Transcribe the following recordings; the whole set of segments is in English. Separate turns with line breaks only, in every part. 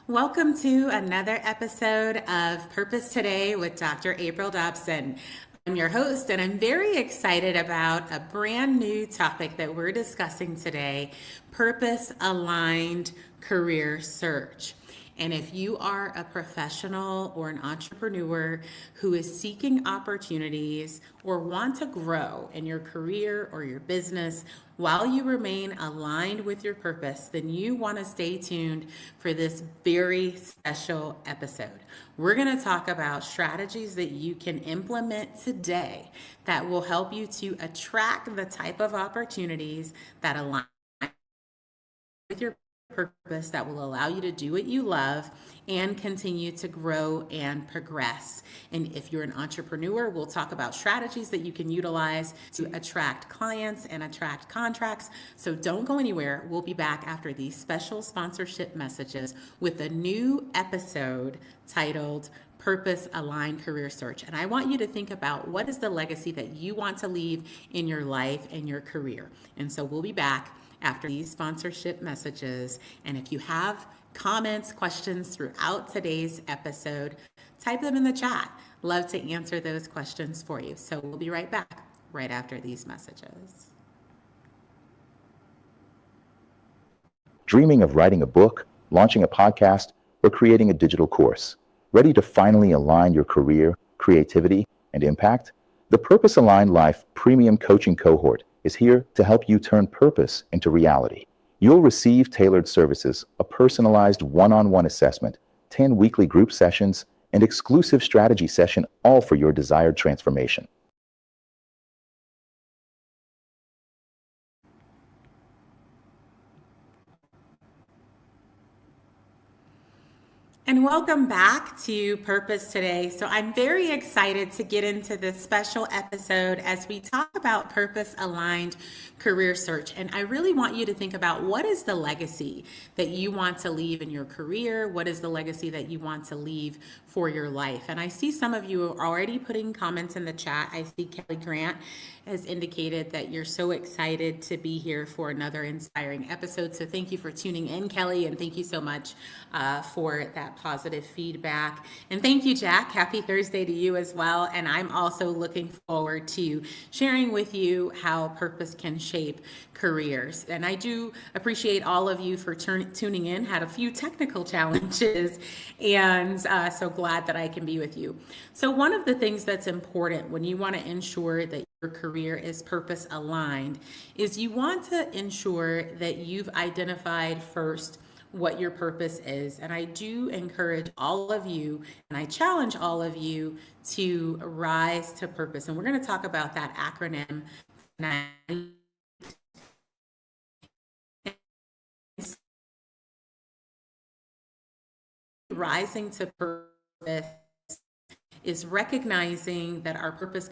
Welcome to another episode of Purpose Today with Dr. April Dobson. I'm your host, and I'm very excited about a brand new topic that we're discussing today, purpose aligned career search. And if you are a professional or an entrepreneur who is seeking opportunities or want to grow in your career or your business while you remain aligned with your purpose, then you want to stay tuned for this very special episode. We're going to talk about strategies that you can implement today that will help you to attract the type of opportunities that align with your purpose, that will allow you to do what you love and continue to grow and progress. And if you're an entrepreneur, we'll talk about strategies that you can utilize to attract clients and attract contracts. So don't go anywhere. We'll be back after these special sponsorship messages with a new episode titled Purpose Aligned Career Search. And I want you to think about what is the legacy that you want to leave in your life and your career. And so we'll be back after these sponsorship messages. And if you have comments, questions throughout today's episode, type them in the chat. Love to answer those questions for you. So we'll be right back right after these messages.
Dreaming of writing a book, launching a podcast, or creating a digital course? Ready to finally align your career, creativity, and impact? The Purpose Aligned Life Premium Coaching Cohort is here to help you turn purpose into reality. You'll receive tailored services, a personalized one-on-one assessment, 10 weekly group sessions, and exclusive strategy session, all for your desired transformation.
And welcome back to Purpose Today. So I'm very excited to get into this special episode as we talk about purpose aligned career search. And I really want you to think about what is the legacy that you want to leave in your career? What is the legacy that you want to leave for your life? And I see some of you are already putting comments in the chat. I see Kelly Grant has indicated that you're so excited to be here for another inspiring episode. So thank you for tuning in, Kelly, and thank you so much for that positive feedback. And thank you, Jack. Happy Thursday to you as well. And I'm also looking forward to sharing with you how purpose can shape careers. And I do appreciate all of you for tuning in. Had a few technical challenges, and so glad that I can be with you. So one of the things that's important when you want to ensure that your career is purpose aligned is you want to ensure that you've identified first what your purpose is. And I do encourage all of you, and I challenge all of you to rise to purpose. And we're going to talk about that acronym tonight. Rising to purpose is recognizing that our purpose,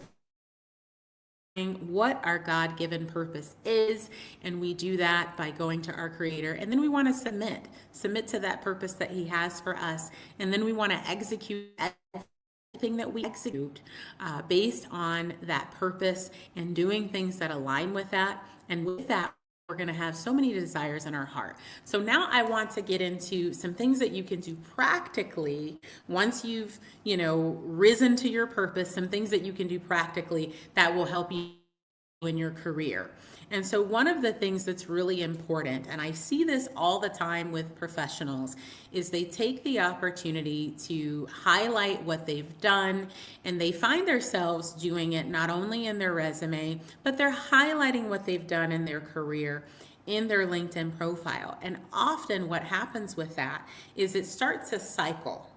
what our God-given purpose is, and we do that by going to our Creator, and then we want to submit to that purpose that He has for us, and then we want to execute everything that we execute based on that purpose and doing things that align with that. And with that, we're going to have so many desires in our heart. So now I want to get into some things that you can do practically once you've, risen to your purpose, some things that you can do practically that will help you in your career. And so one of the things that's really important, and I see this all the time with professionals, is they take the opportunity to highlight what they've done, and they find themselves doing it not only in their resume, but they're highlighting what they've done in their career in their LinkedIn profile. And often what happens with that is it starts a cycle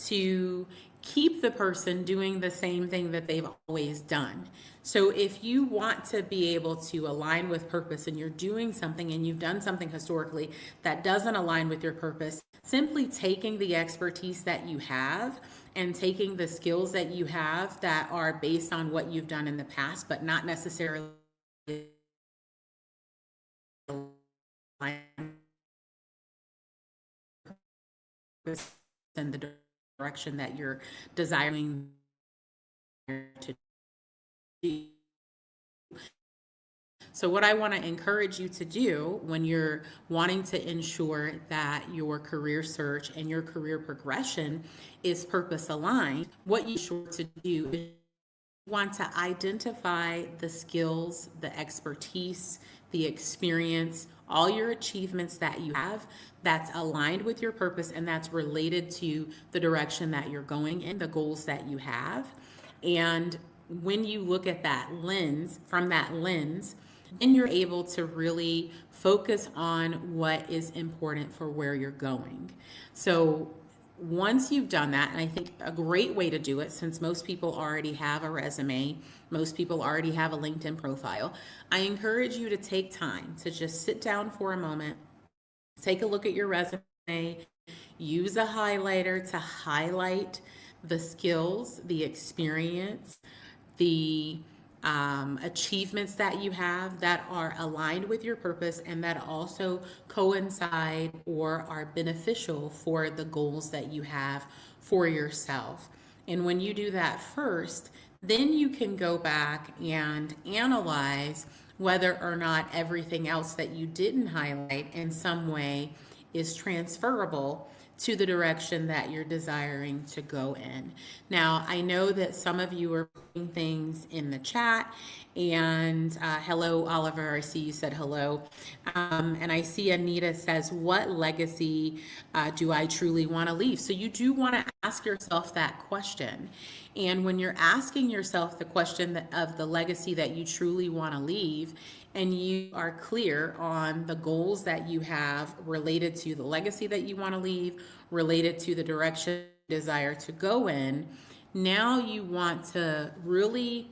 to keep the person doing the same thing that they've always done. So if you want to be able to align with purpose and you're doing something and you've done something historically that doesn't align with your purpose, simply taking the expertise that you have and taking the skills that you have that are based on what you've done in the past, but not necessarily in the direction that you're desiring to do. So what I want to encourage you to do when you're wanting to ensure that your career search and your career progression is purpose aligned, what you should to do is want to identify the skills, the expertise, the experience, all your achievements that you have that's aligned with your purpose and that's related to the direction that you're going in, the goals that you have. And when you look at that lens, from that lens, then you're able to really focus on what is important for where you're going. So once you've done that, and I think a great way to do it, since most people already have a resume, most people already have a LinkedIn profile, I encourage you to take time to just sit down for a moment, take a look at your resume, use a highlighter to highlight the skills, the experience, the achievements that you have that are aligned with your purpose and that also coincide or are beneficial for the goals that you have for yourself. And when you do that first, then you can go back and analyze whether or not everything else that you didn't highlight in some way is transferable to the direction that you're desiring to go in. Now, I know that some of you are putting things in the chat, and hello, Oliver, I see you said hello. And I see Anita says, what legacy do I truly want to leave? So you do want to ask yourself that question. And when you're asking yourself the question of the legacy that you truly want to leave, and you are clear on the goals that you have related to the legacy that you want to leave, related to the direction you desire to go in, now you want to really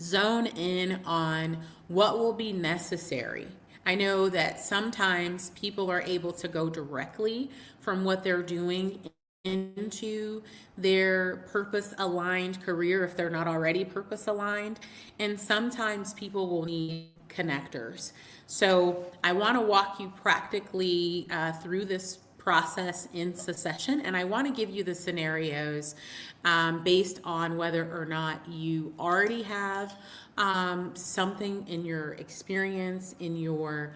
zone in on what will be necessary. I know that sometimes people are able to go directly from what they're doing into their purpose aligned career if they're not already purpose aligned, and sometimes people will need connectors. So I want to walk you practically through this process in succession, and I want to give you the scenarios based on whether or not you already have something in your experience, in your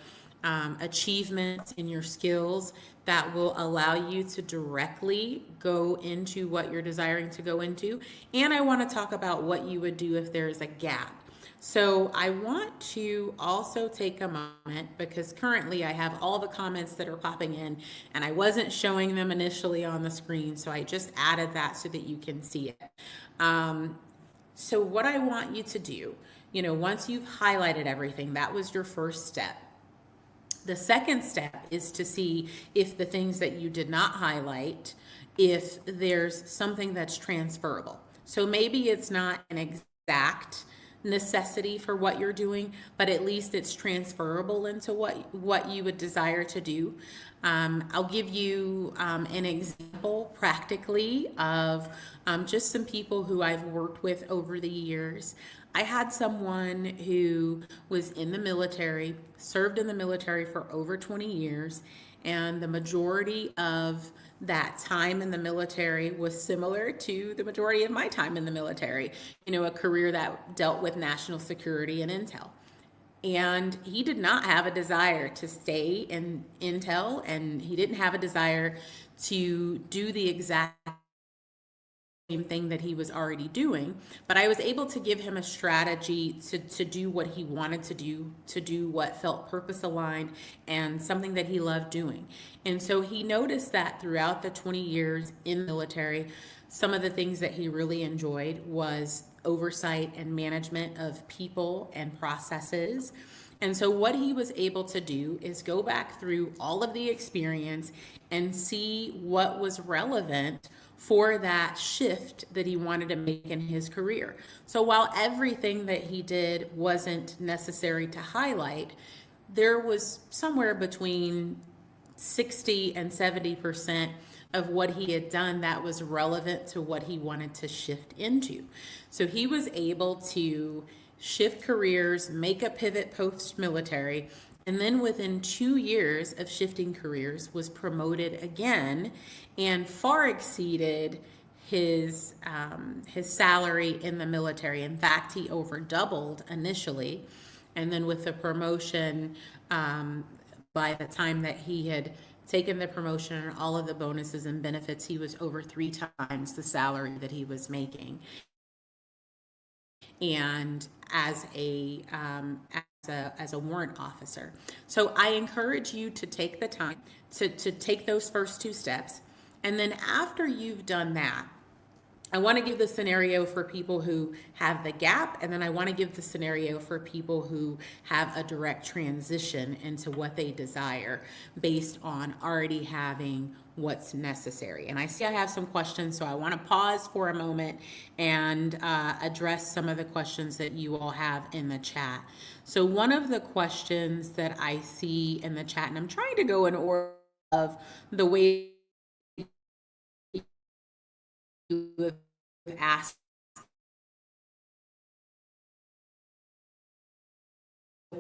achievements, in your skills that will allow you to directly go into what you're desiring to go into. And I want to talk about what you would do if there's a gap. So I want to also take a moment because currently I have all the comments that are popping in and I wasn't showing them initially on the screen. So I just added that so that you can see it. So what I want you to do, once you've highlighted everything, that was your first step. The second step is to see if the things that you did not highlight, if there's something that's transferable. So maybe it's not an exact necessity for what you're doing, but at least it's transferable into what you would desire to do. I'll give you an example practically of just some people who I've worked with over the years. I had someone who was in the military, served in the military for over 20 years, and the majority of that time in the military was similar to the majority of my time in the military, a career that dealt with national security and intel. And he did not have a desire to stay in intel, and he didn't have a desire to do the exact same thing that he was already doing, but I was able to give him a strategy to do what he wanted to do what felt purpose aligned and something that he loved doing. And so he noticed that throughout the 20 years in the military, some of the things that he really enjoyed was oversight and management of people and processes. And so what he was able to do is go back through all of the experience and see what was relevant for that shift that he wanted to make in his career. So while everything that he did wasn't necessary to highlight, there was somewhere between 60 and 70% of what he had done that was relevant to what he wanted to shift into. So he was able to shift careers, make a pivot post-military, and then within 2 years of shifting careers was promoted again and far exceeded his salary in the military. In fact, he over doubled initially. And then with the promotion, by the time that he had taken the promotion and all of the bonuses and benefits, he was over 3 times the salary that he was making. And as a warrant officer. So I encourage you to take the time to take those first 2 steps. And then after you've done that, I want to give the scenario for people who have the gap, and then I want to give the scenario for people who have a direct transition into what they desire based on already having what's necessary. And I see I have some questions, so I want to pause for a moment and address some of the questions that you all have in the chat. So one of the questions that I see in the chat, and I'm trying to go in order of the way you have asked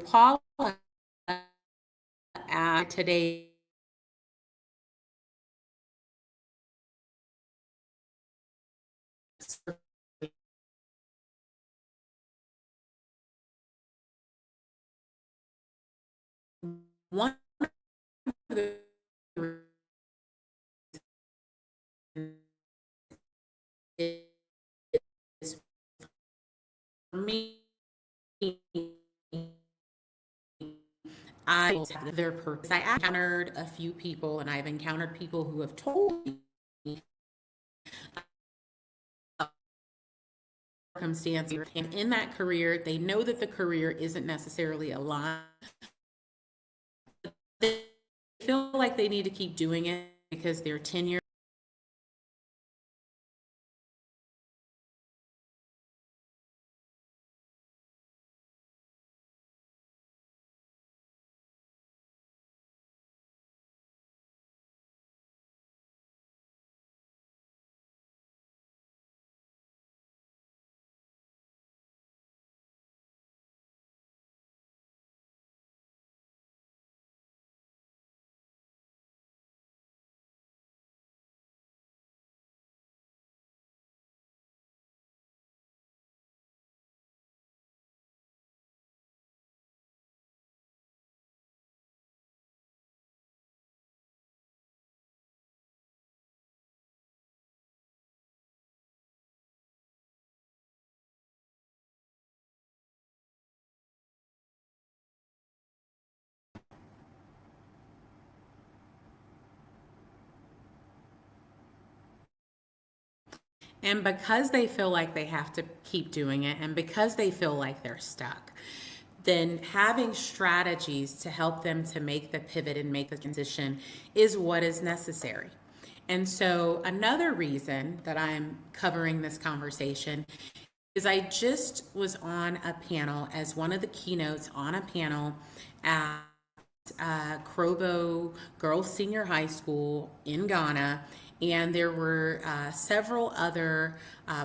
Paula today. One of the is for me, I have their purpose. I encountered a few people, and I've encountered people who have told me circumstances, and in that career, they know that the career isn't necessarily aligned. They feel like they need to keep doing it because they're tenured. And because they feel like they have to keep doing it, and because they feel like they're stuck, then having strategies to help them to make the pivot and make the transition is what is necessary. And so, another reason that I'm covering this conversation is I just was on a panel as one of the keynotes on a panel at Krobo Girls Senior High School in Ghana, and there were several other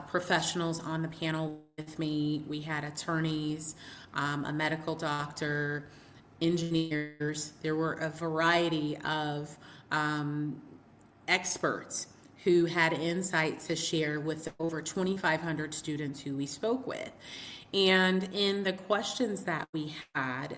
professionals on the panel with me. We had attorneys, a medical doctor, engineers. There were a variety of experts who had insight to share with over 2,500 students who we spoke with. And in the questions that we had,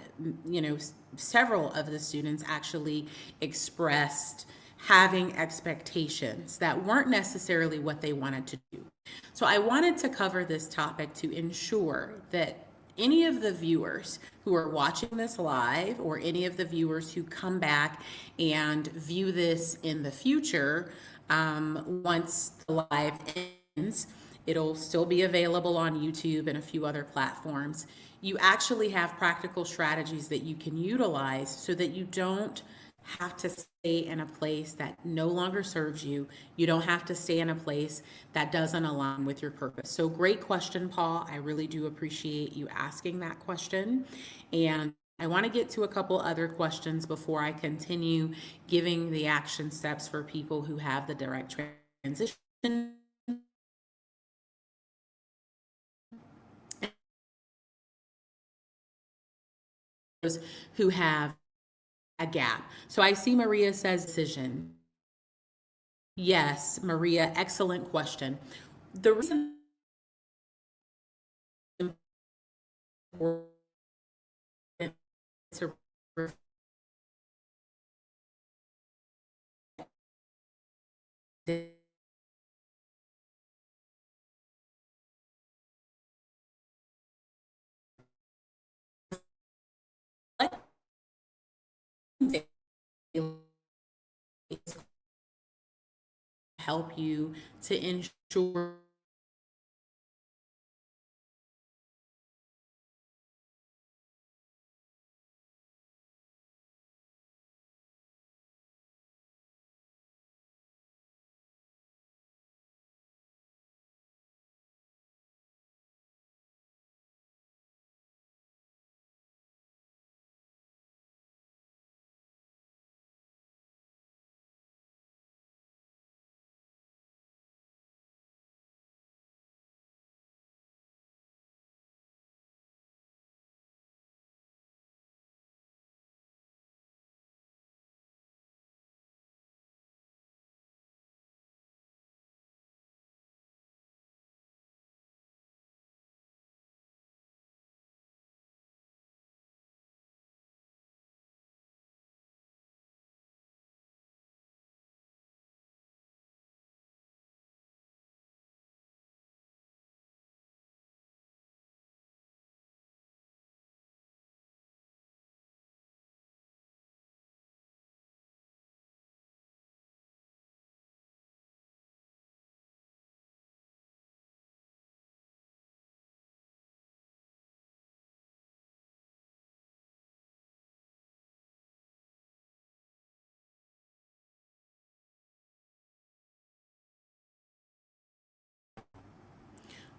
several of the students actually expressed having expectations that weren't necessarily what they wanted to do. So I wanted to cover this topic to ensure that any of the viewers who are watching this live, or any of the viewers who come back and view this in the future, once the live ends, it'll still be available on YouTube and a few other platforms. You actually have practical strategies that you can utilize so that you don't have to stay in a place that no longer serves you. You don't have to stay in a place that doesn't align with your purpose. So great question, Paul. I really do appreciate you asking that question. And I want to get to a couple other questions before I continue giving the action steps for people who have the direct transition who have a gap. So I see Maria says decision. Yes, Maria, excellent question. The reason to help you to ensure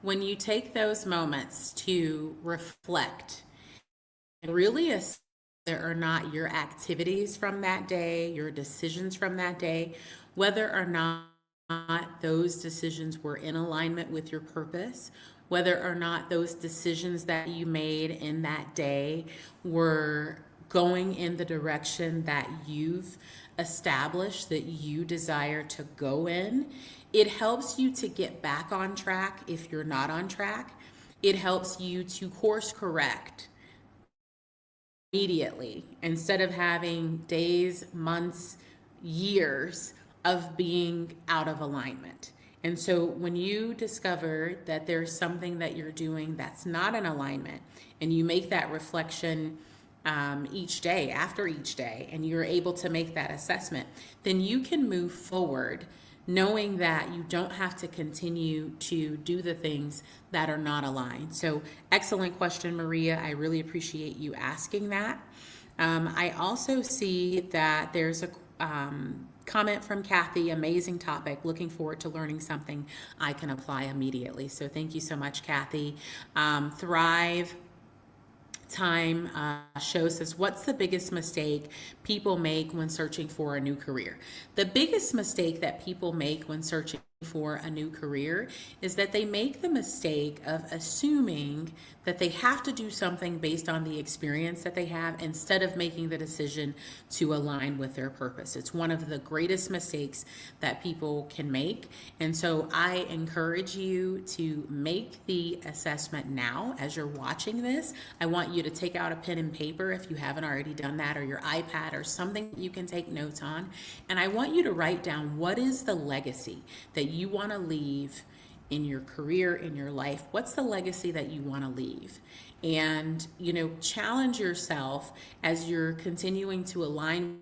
when you take those moments to reflect and really assess whether or not your activities from that day, your decisions from that day, whether or not those decisions were in alignment with your purpose, whether or not those decisions that you made in that day were going in the direction that you've established that you desire to go in. It helps you to get back on track if you're not on track. It helps you to course correct immediately instead of having days, months, years of being out of alignment. And so when you discover that there's something that you're doing that's not in alignment, and you make that reflection each day, after each day, and you're able to make that assessment, then you can move forward knowing that you don't have to continue to do the things that are not aligned. So, excellent question, Maria. I really appreciate you asking that. I also see that there's a comment from Kathy, amazing topic. Looking forward to learning something I can apply immediately. So, thank you so much, Kathy. Thrive Time shows us what's the biggest mistake people make when searching for a new career. The biggest mistake that people make when searching for a new career is that they make the mistake of assuming that they have to do something based on the experience that they have instead of making the decision to align with their purpose. It's one of the greatest mistakes that people can make. And so I encourage you to make the assessment now as you're watching this. I want you to take out a pen and paper if you haven't already done that, or your iPad or something you can take notes on. And I want you to write down what is the legacy that you want to leave in your career, in your life. What's the legacy that you want to leave? And, challenge yourself as you're continuing to align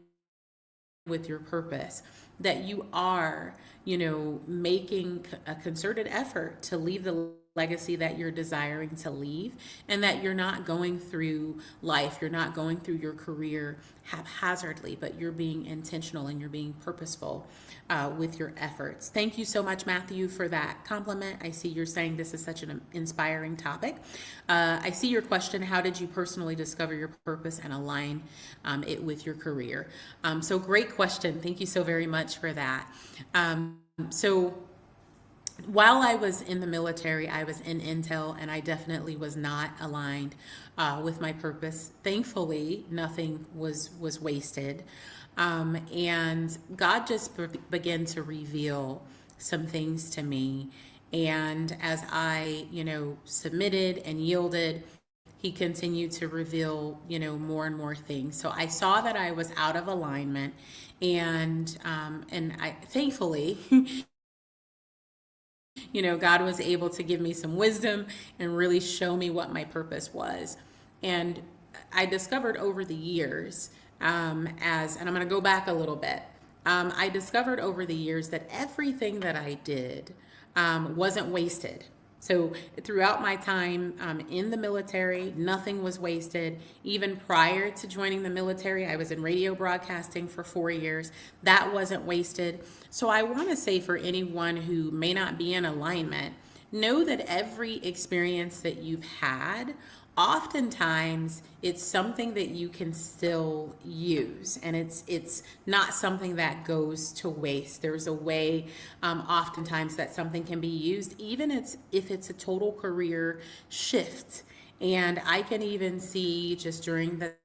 with your purpose, that you are, making a concerted effort to leave the legacy that you're desiring to leave, and that you're not going through life, you're not going through your career haphazardly, but you're being intentional and you're being purposeful with your efforts. Thank you so much, Matthew, for that compliment. I see you're saying this is such an inspiring topic. I see your question, how did you personally discover your purpose and align it with your career? So great question. Thank you so very much for that. So while I was in the military, I was in Intel, and I definitely was not aligned with my purpose. Thankfully, nothing was wasted. And God just began to reveal some things to me. And as I, submitted and yielded he continued to reveal, more and more things. So I saw that I was out of alignment, and I thankfully, God was able to give me some wisdom and really show me what my purpose was. And I discovered over the years, and I'm going to go back a little bit. I discovered over the years that everything that I did wasn't wasted. So throughout my time in the military, nothing was wasted. Even prior to joining the military, I was in radio broadcasting for 4 years. That wasn't wasted. So I want to say, for anyone who may not be in alignment, know that every experience that you've had, oftentimes it's something that you can still use, and it's not something that goes to waste. There's a way oftentimes that something can be used, even if it's a total career shift. And I can even see, just during that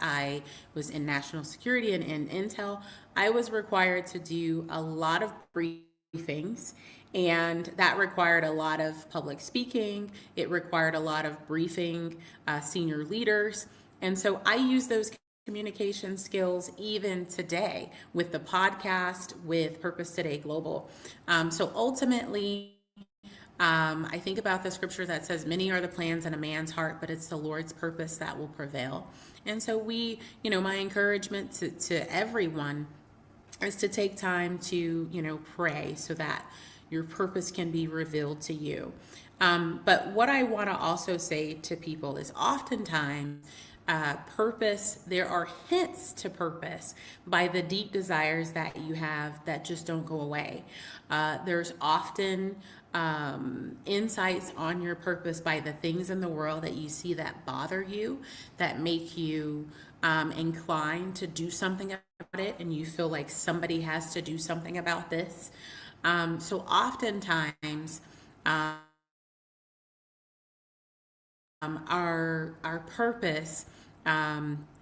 I was in national security and in intel, I was required to do a lot of briefings, and that required a lot of public speaking. It required a lot of briefing senior leaders. And so I use those communication skills even today with the podcast, with Purpose Today Global. So ultimately, I think about the scripture that says, many are the plans in a man's heart, but it's the Lord's purpose that will prevail. And so my encouragement to everyone is to take time to, pray so that your purpose can be revealed to you. But what I want to also say to people is, oftentimes purpose, there are hints to purpose by the deep desires that you have that just don't go away. There's often insights on your purpose by the things in the world that you see that bother you, that make you inclined to do something about it, and you feel like somebody has to do something about this. So oftentimes, our purpose,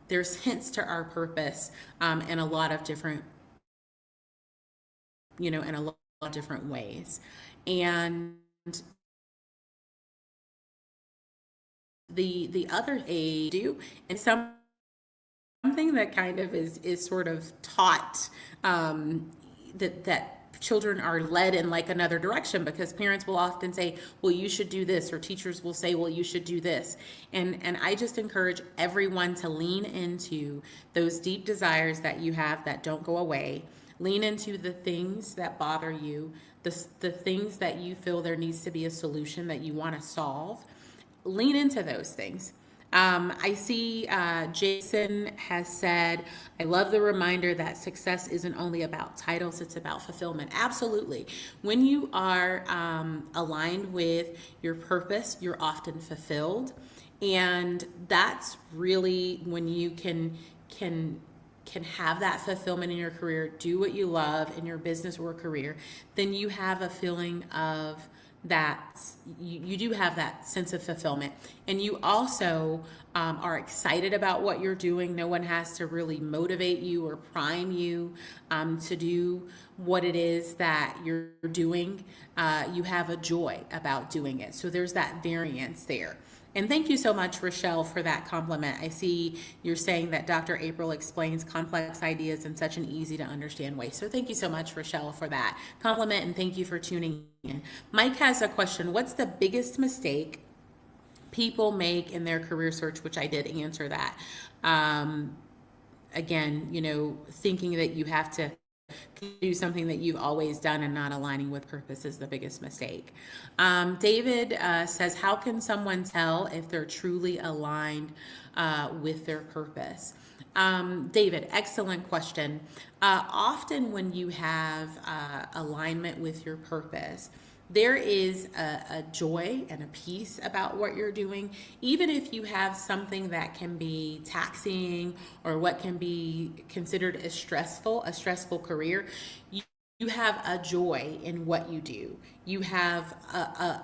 there's hints to our purpose in a lot of different, in a lot of different ways. And the other thing do, and something that kind of is sort of taught, that children are led in like another direction, because parents will often say, well, you should do this, or teachers will say, well, you should do this. And I just encourage everyone to lean into those deep desires that you have that don't go away. Lean into the things that bother you, the things that you feel there needs to be a solution that you want to solve. Lean into those things. I see Jason has said, I love the reminder that success isn't only about titles, it's about fulfillment. Absolutely. When you are aligned with your purpose, you're often fulfilled. And that's really when you can have that fulfillment in your career, do what you love in your business or career, then you have a feeling of that you do have that sense of fulfillment, and you also are excited about what you're doing. No one has to really motivate you or prime you to do what it is that you're doing. You have a joy about doing it. So there's that variance there. And thank you so much, Rochelle, for that compliment. I see you're saying that Dr. April explains complex ideas in such an easy to understand way. So thank you so much, Rochelle, for that compliment, and thank you for tuning in. Mike has a question. What's the biggest mistake people make in their career search? Which I did answer that. Again, thinking that you have to do something that you've always done and not aligning with purpose is the biggest mistake. David says, how can someone tell if they're truly aligned with their purpose? David, excellent question. Often when you have alignment with your purpose, there is a joy and a peace about what you're doing, even if you have something that can be taxing or what can be considered as stressful career. You have a joy in what you do. You have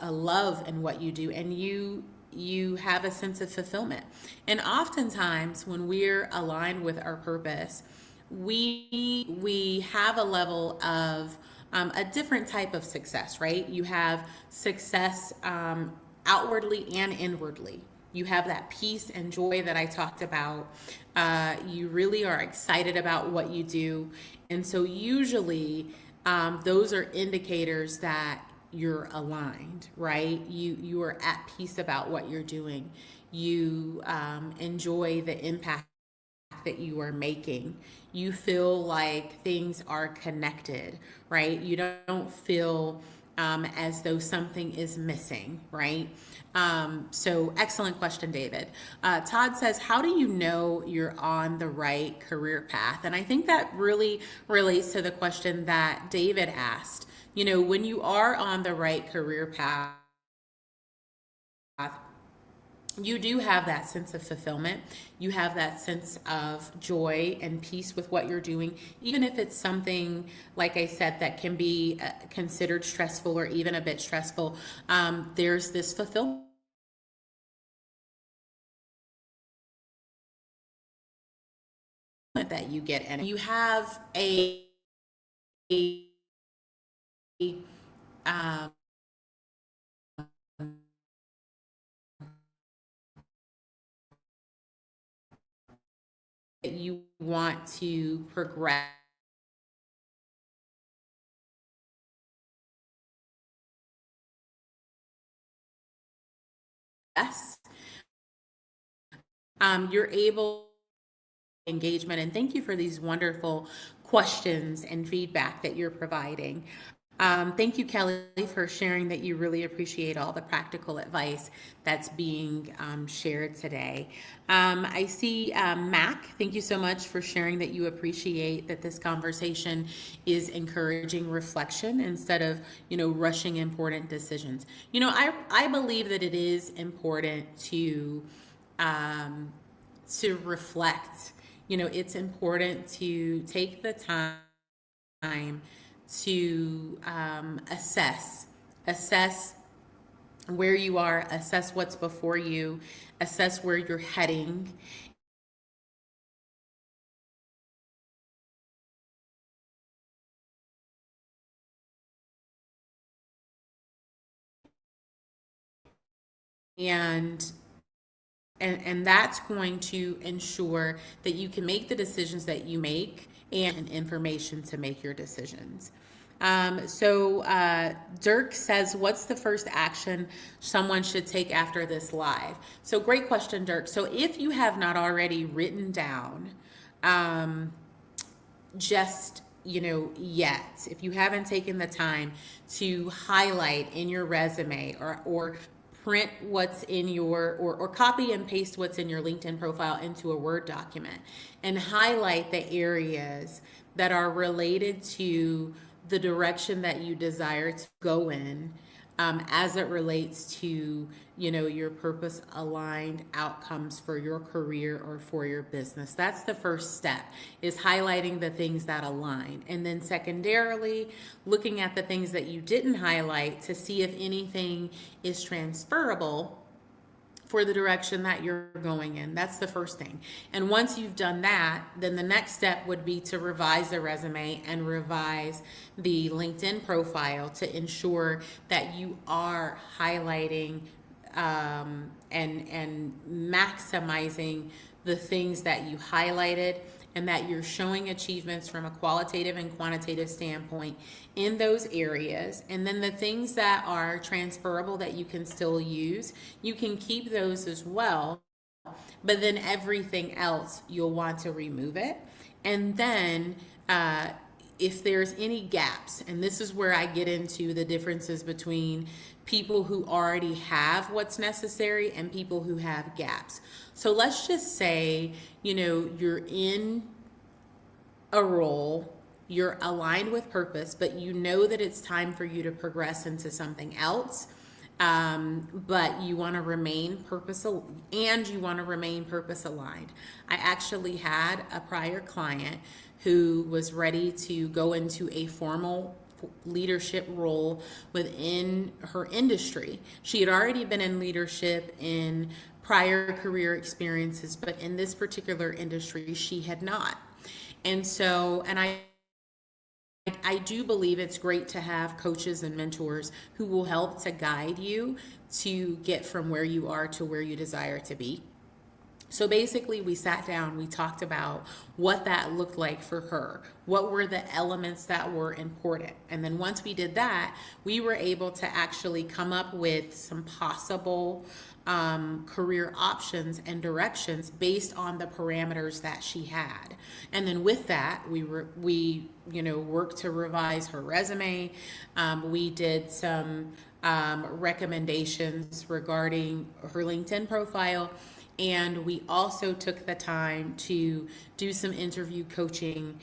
a love in what you do, and you have a sense of fulfillment. And oftentimes when we're aligned with our purpose, we have a level of a different type of success, right? You have success outwardly and inwardly, You have that peace and joy that I talked about. You really are excited about what you do. And so usually those are indicators that you're aligned, right? You are at peace about what you're doing. You enjoy the impact that you are making. You feel like things are connected, right? You don't feel as though something is missing, right? So excellent question, David. Todd says, how do you know you're on the right career path? And I think that really relates to the question that David asked. You know, when you are on the right career path, you do have that sense of fulfillment. You have that sense of joy and peace with what you're doing, even if it's something, like I said, that can be considered stressful or even a bit stressful. There's this fulfillment that you get, and you have a um, that you want to progress. You're able engagement, and thank you for these wonderful questions and feedback that you're providing. Thank you, Kelly, for sharing that you really appreciate all the practical advice that's being shared today. I see Mac, thank you so much for sharing that you appreciate that this conversation is encouraging reflection instead of, rushing important decisions. I believe that it is important to reflect. It's important to take the time to assess where you are, assess what's before you, assess where you're heading. And that's going to ensure that you can make the decisions that you make and information to make your decisions. Dirk says, what's the first action someone should take after this live? So great question, Dirk. So if you have not already written down yet, if you haven't taken the time to highlight in your resume or print what's in your or copy and paste what's in your LinkedIn profile into a Word document and highlight the areas that are related to the direction that you desire to go in, as it relates to your purpose aligned outcomes for your career or for your business. That's the first step, is highlighting the things that align, and then secondarily looking at the things that you didn't highlight to see if anything is transferable for the direction that you're going in. That's the first thing. And once you've done that, then the next step would be to revise the resume and revise the LinkedIn profile to ensure that you are highlighting and maximizing the things that you highlighted, and that you're showing achievements from a qualitative and quantitative standpoint in those areas. And then the things that are transferable that you can still use, you can keep those as well. But then everything else, you'll want to remove it. And then if there's any gaps, and this is where I get into the differences between people who already have what's necessary and people who have gaps. So let's just say, you're in a role, you're aligned with purpose, but you know that it's time for you to progress into something else. But you want to remain purpose aligned. I actually had a prior client who was ready to go into a formal leadership role within her industry. She had already been in leadership in prior career experiences, but in this particular industry, she had not. And I I do believe it's great to have coaches and mentors who will help to guide you to get from where you are to where you desire to be. So basically, we sat down, we talked about what that looked like for her. What were the elements that were important? And then once we did that, we were able to actually come up with some possible career options and directions based on the parameters that she had. And then with that, we worked to revise her resume. We did some recommendations regarding her LinkedIn profile. And we also took the time to do some interview coaching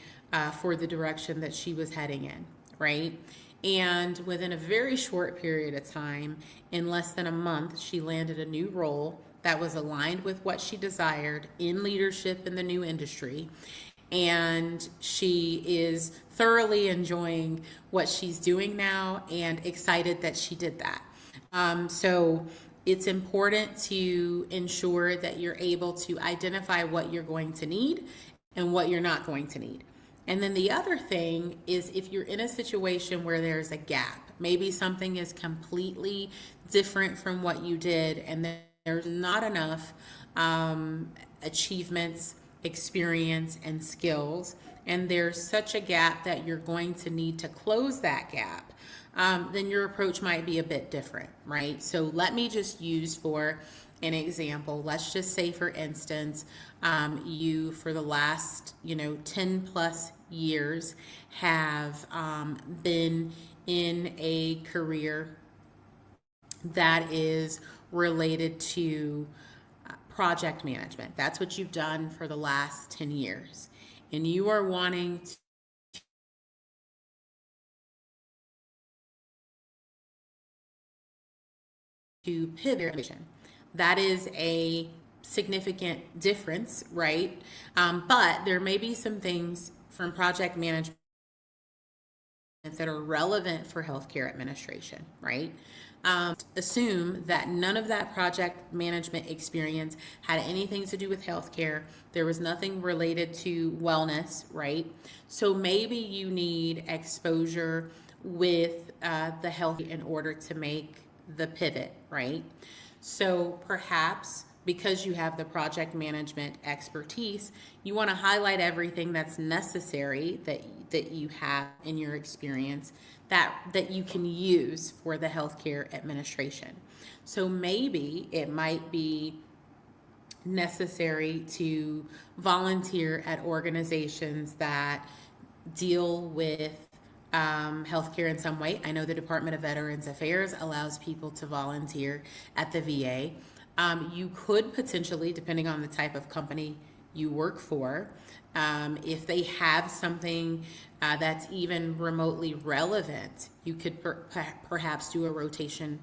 for the direction that she was heading in, right? And within a very short period of time, in less than a month, she landed a new role that was aligned with what she desired in leadership in the new industry. And she is thoroughly enjoying what she's doing now and excited that she did that. So it's important to ensure that you're able to identify what you're going to need and what you're not going to need. And then the other thing is, if you're in a situation where there's a gap, maybe something is completely different from what you did and there's not enough achievements, experience, and skills, and there's such a gap that you're going to need to close that gap, then your approach might be a bit different, right? So let me just use for an example. Let's just say, for instance, you for the last 10 plus years have been in a career that is related to project management. That's what you've done for the last 10 years. And you are wanting to pivot your vision. That is a significant difference, right? But there may be some things from project management that are relevant for healthcare administration, right? Assume that none of that project management experience had anything to do with healthcare. There was nothing related to wellness, right? So maybe you need exposure with the health in order to make the pivot, right? So perhaps because you have the project management expertise, you want to highlight everything that's necessary that you have in your experience that you can use for the healthcare administration. So maybe it might be necessary to volunteer at organizations that deal with healthcare in some way. I know the Department of Veterans Affairs allows people to volunteer at the VA. You could potentially, depending on the type of company you work for, if they have something that's even remotely relevant, you could perhaps do a rotation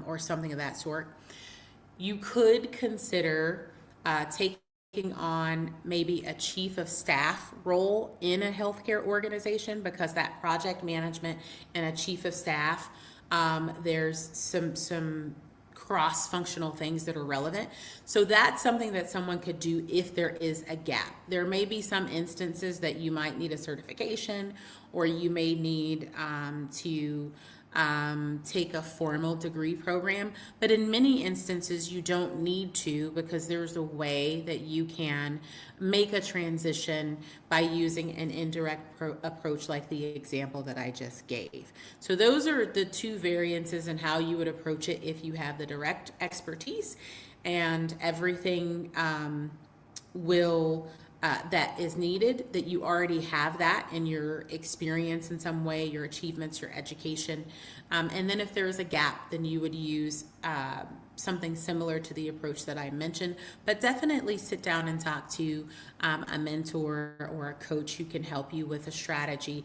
or something of that sort. You could consider taking on maybe a chief of staff role in a healthcare organization, because that project management and a chief of staff, there's some cross-functional things that are relevant. So that's something that someone could do if there is a gap. There may be some instances that you might need a certification, or you may need to take a formal degree program, but in many instances you don't need to, because there's a way that you can make a transition by using an indirect approach like the example that I just gave. So those are the two variances in how you would approach it if you have the direct expertise and everything that is needed, that you already have that in your experience in some way, your achievements, your education. And then if there is a gap, then you would use something similar to the approach that I mentioned, but definitely sit down and talk to a mentor or a coach who can help you with a strategy,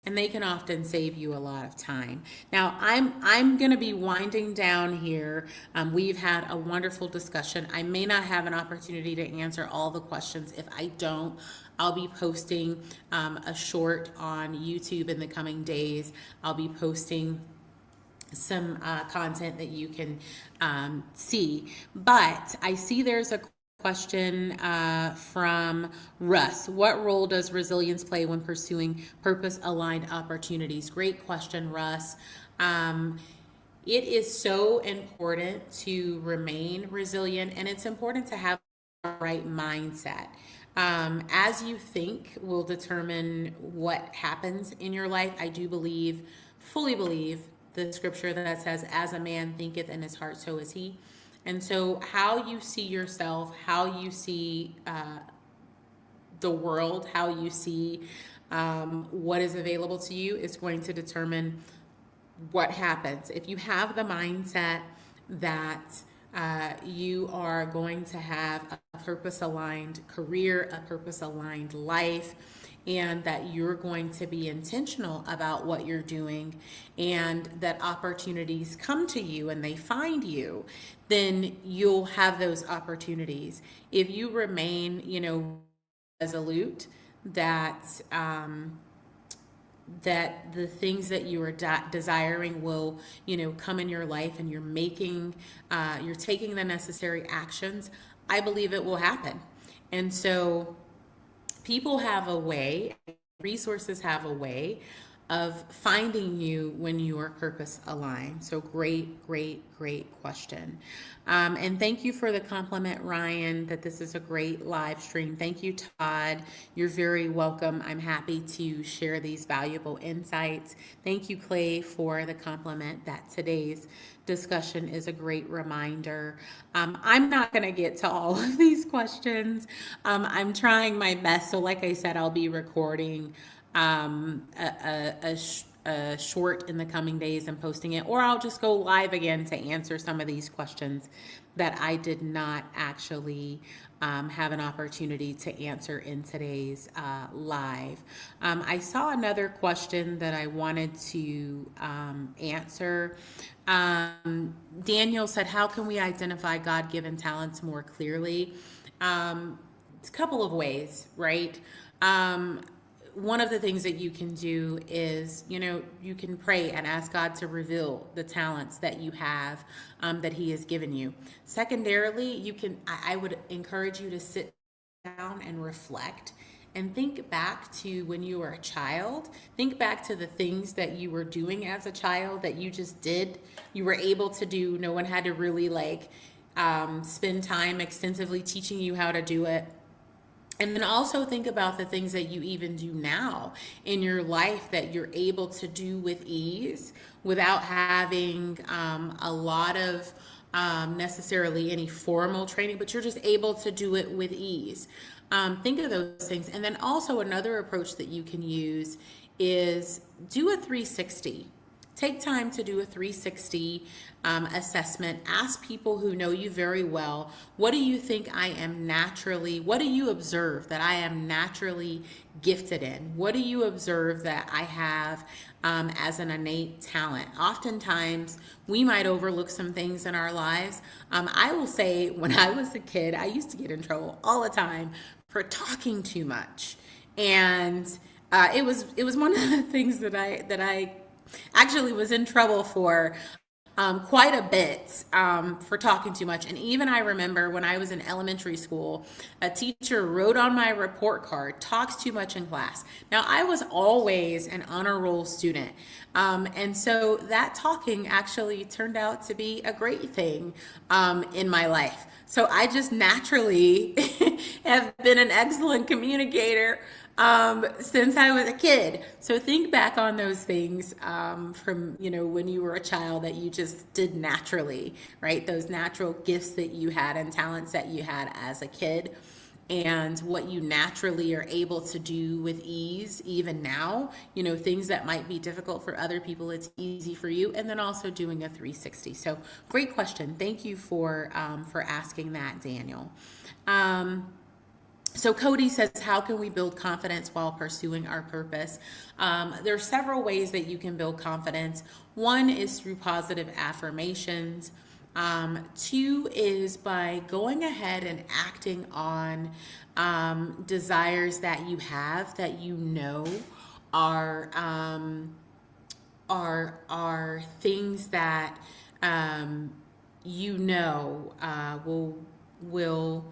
and they can often save you a lot of time. Now, I'm going to be winding down here. We've had a wonderful discussion. I may not have an opportunity to answer all the questions. If I don't, I'll be posting a short on YouTube in the coming days. I'll be posting some content that you can see. But I see there's a question from Russ. What role does resilience play when pursuing purpose-aligned opportunities? Great question, Russ. It is so important to remain resilient, and it's important to have the right mindset. As you think will determine what happens in your life. I do believe, fully believe, the scripture that says, as a man thinketh in his heart, so is he. And so how you see yourself, how you see the world, how you see what is available to you is going to determine what happens. If you have the mindset that you are going to have a purpose-aligned career, a purpose-aligned life, and that you're going to be intentional about what you're doing, and that opportunities come to you and they find you, then you'll have those opportunities. If you remain, resolute that that the things that you are desiring will, come in your life, and you're taking the necessary actions, I believe it will happen. And so people have a way, resources have a way of finding you when you are purpose aligned. So great question. And thank you for the compliment, Ryan, that this is a great live stream. Thank you, Todd. You're very welcome. I'm happy to share these valuable insights. Thank you, Clay, for the compliment that today's discussion is a great reminder. I'm not going to get to all of these questions. I'm trying my best. So like I said, I'll be recording a short in the coming days and posting it, or I'll just go live again to answer some of these questions that I did not actually have an opportunity to answer in today's live. I saw another question that I wanted to answer. Daniel said, how can we identify God-given talents more clearly? It's a couple of ways, right? One of the things that you can do is, you can pray and ask God to reveal the talents that you have, that He has given you. Secondarily, I would encourage you to sit down and reflect and think back to when you were a child. Think back to the things that you were doing as a child that you just did. You were able to do. No one had to really spend time extensively teaching you how to do it. And then also think about the things that you even do now in your life that you're able to do with ease without having a lot of necessarily any formal training, but you're just able to do it with ease. Think of those things. And then also another approach that you can use is do a 360. Take time to do a 360 assessment. Ask people who know you very well, what do you think what do you observe that I am naturally gifted in? What do you observe that I have as an innate talent? Oftentimes, we might overlook some things in our lives. I will say, when I was a kid, I used to get in trouble all the time for talking too much. And it was one of the things that I actually was in trouble for quite a bit for talking too much. And even I remember when I was in elementary school, a teacher wrote on my report card, talks too much in class. Now, I was always an honor roll student. And so that talking actually turned out to be a great thing in my life. So I just naturally have been an excellent communicator since I was a kid. So think back on those things from, when you were a child that you just did naturally, right? Those natural gifts that you had and talents that you had as a kid, and what you naturally are able to do with ease, even now, things that might be difficult for other people, it's easy for you. And then also doing a 360. So great question. Thank you for asking that, Daniel. So Cody says, how can we build confidence while pursuing our purpose? There are several ways that you can build confidence. One is through positive affirmations. Two is by going ahead and acting on desires that you have that are things that will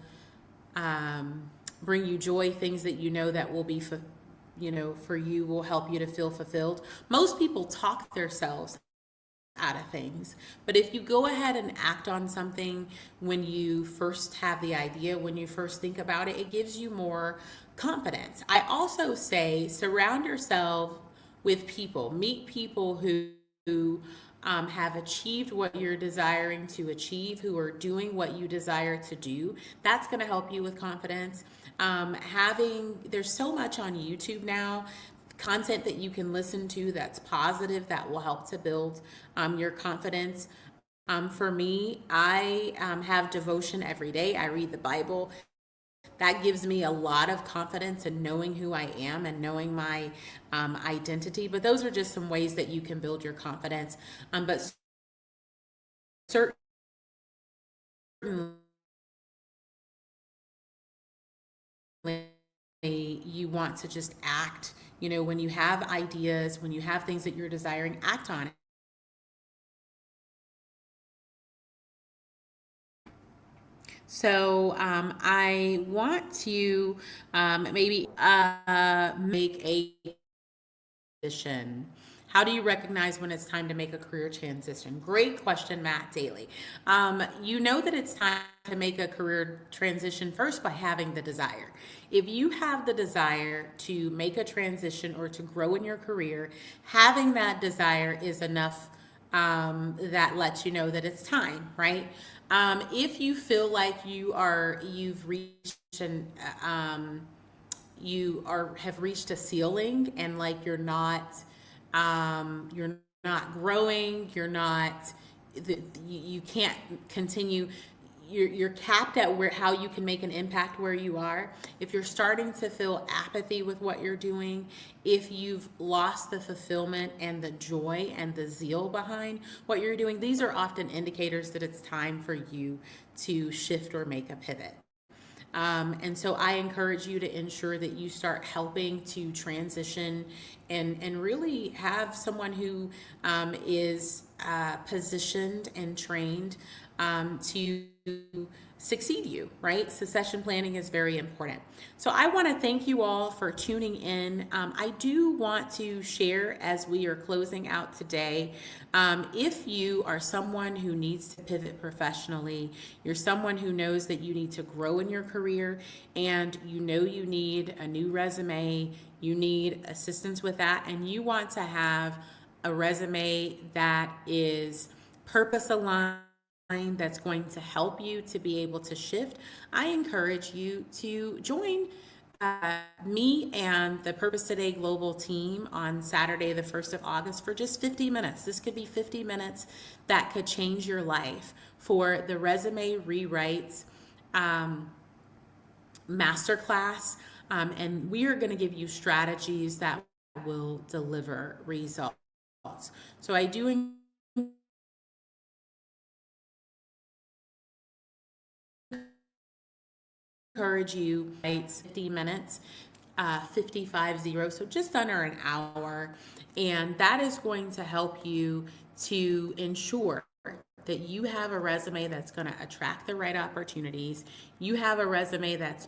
bring you joy, things that you know that will be for you, will help you to feel fulfilled. Most people talk themselves out of things, but if you go ahead and act on something when you first have the idea, when you first think about it, it gives you more confidence. I also say surround yourself with people, meet people who have achieved what you're desiring to achieve, who are doing what you desire to do. That's going to help you with confidence. There's so much on YouTube now, content that you can listen to that's positive, that will help to build your confidence. For me, I have devotion every day. I read the Bible. That gives me a lot of confidence in knowing who I am and knowing my identity. But those are just some ways that you can build your confidence. But certainly, you want to just act. When you have ideas, when you have things that you're desiring, act on it. So I want to maybe make a transition. How do you recognize when it's time to make a career transition? Great question, Matt Daly. You know that it's time to make a career transition first by having the desire. If you have the desire to make a transition or to grow in your career, having that desire is enough. That lets you know that it's time, right? If you feel like you've reached an have reached a ceiling, and like you're not growing, you can't continue, you're capped at how you can make an impact where you are. If you're starting to feel apathy with what you're doing, if you've lost the fulfillment and the joy and the zeal behind what you're doing, these are often indicators that it's time for you to shift or make a pivot. And so I encourage you to ensure that you start helping to transition and really have someone who is positioned and trained to succeed you, right? Succession planning is very important. So I want to thank you all for tuning in. I do want to share as we are closing out today, if you are someone who needs to pivot professionally, you're someone who knows that you need to grow in your career, and you need a new resume, you need assistance with that, and you want to have a resume that is purpose aligned, that's going to help you to be able to shift, I encourage you to join me and the Purpose Today Global team on Saturday, the 1st of August, for just 50 minutes. This could be 50 minutes that could change your life for the Resume Rewrites Masterclass. And we are going to give you strategies that will deliver results. So I do encourage you, it's 50 minutes, 55-0, so just under an hour. And that is going to help you to ensure that you have a resume that's going to attract the right opportunities. You have a resume that's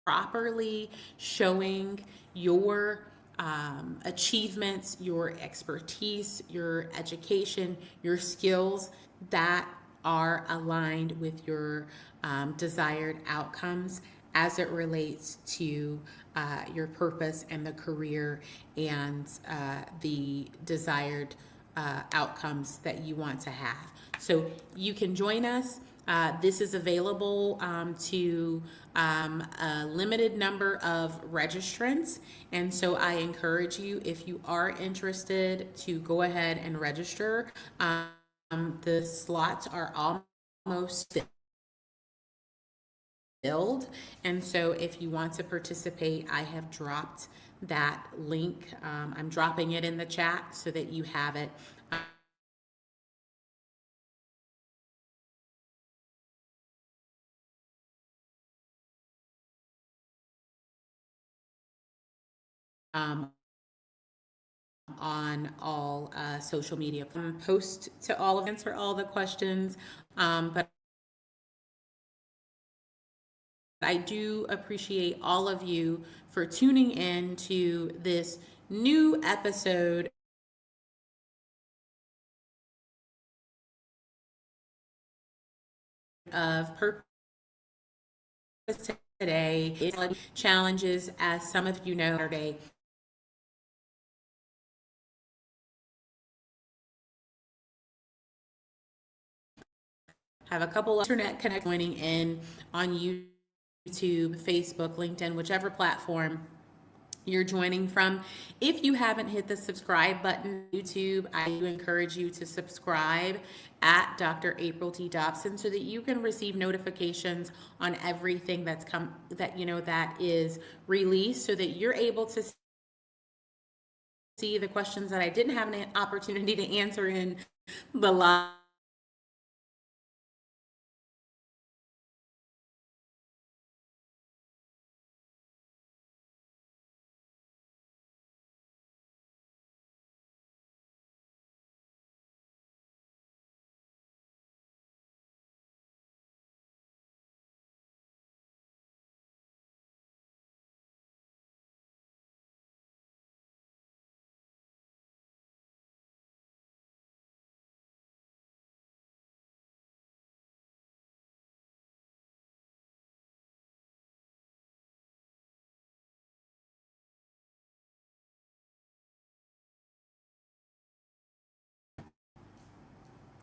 properly showing your achievements, your expertise, your education, your skills that are aligned with your desired outcomes as it relates to your purpose and the career and the desired outcomes that you want to have. So you can join us. This is available to a limited number of registrants. And so I encourage you, if you are interested, to go ahead and register. The slots are almost filled. And so if you want to participate, I have dropped that link. I'm dropping it in the chat so that you have it. On all social media. Post to all of answer all the questions, but I do appreciate all of you for tuning in to this new episode of Purpose Today. It's challenges, as some of you know, Saturday. Have a couple of internet connect joining in on YouTube, Facebook, LinkedIn, whichever platform you're joining from. If you haven't hit the subscribe button on YouTube, I do encourage you to subscribe at Dr. April T. Dobson so that you can receive notifications on everything that is released, so that you're able to see the questions that I didn't have an opportunity to answer in the live.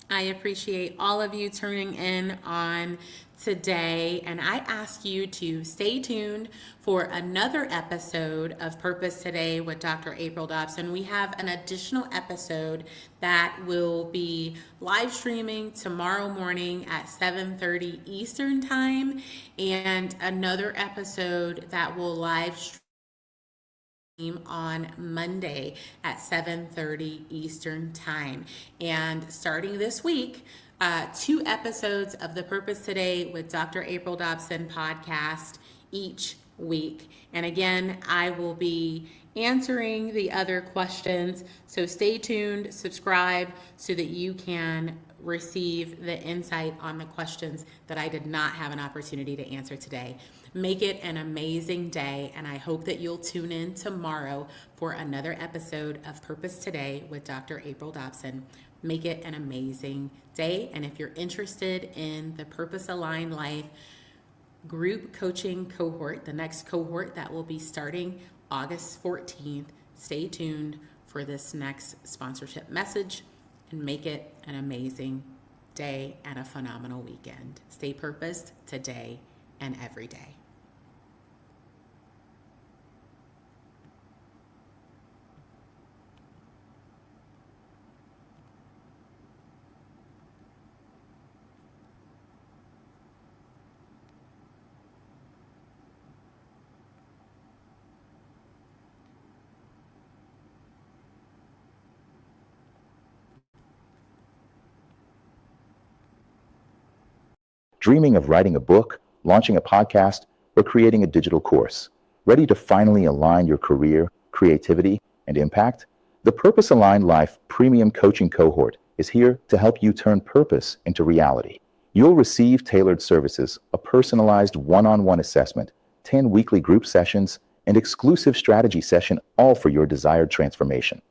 I appreciate all of you tuning in on today, and I ask you to stay tuned for another episode of Purpose Today with Dr. April Dobson. We have an additional episode that will be live streaming tomorrow morning at 7:30 Eastern Time, and another episode that will live stream on Monday at 7:30 Eastern Time. And starting this week, 2 episodes of the Purpose Today with Dr. April Dobson podcast each week. And again, I will be answering the other questions. So stay tuned, subscribe so that you can receive the insight on the questions that I did not have an opportunity to answer today. Make it an amazing day, and I hope that you'll tune in tomorrow for another episode of Purpose Today with Dr. April Dobson. Make it an amazing day, and if you're interested in the Purpose Aligned Life group coaching cohort, the next cohort that will be starting August 14th, stay tuned for this next sponsorship message, and make it an amazing day and a phenomenal weekend. Stay purposed today and every day.
Dreaming of writing a book, launching a podcast, or creating a digital course? Ready to finally align your career, creativity, and impact? The Purpose Aligned Life Premium Coaching Cohort is here to help you turn purpose into reality. You'll receive tailored services, a personalized one-on-one assessment, 10 weekly group sessions, and exclusive strategy session, all for your desired transformation.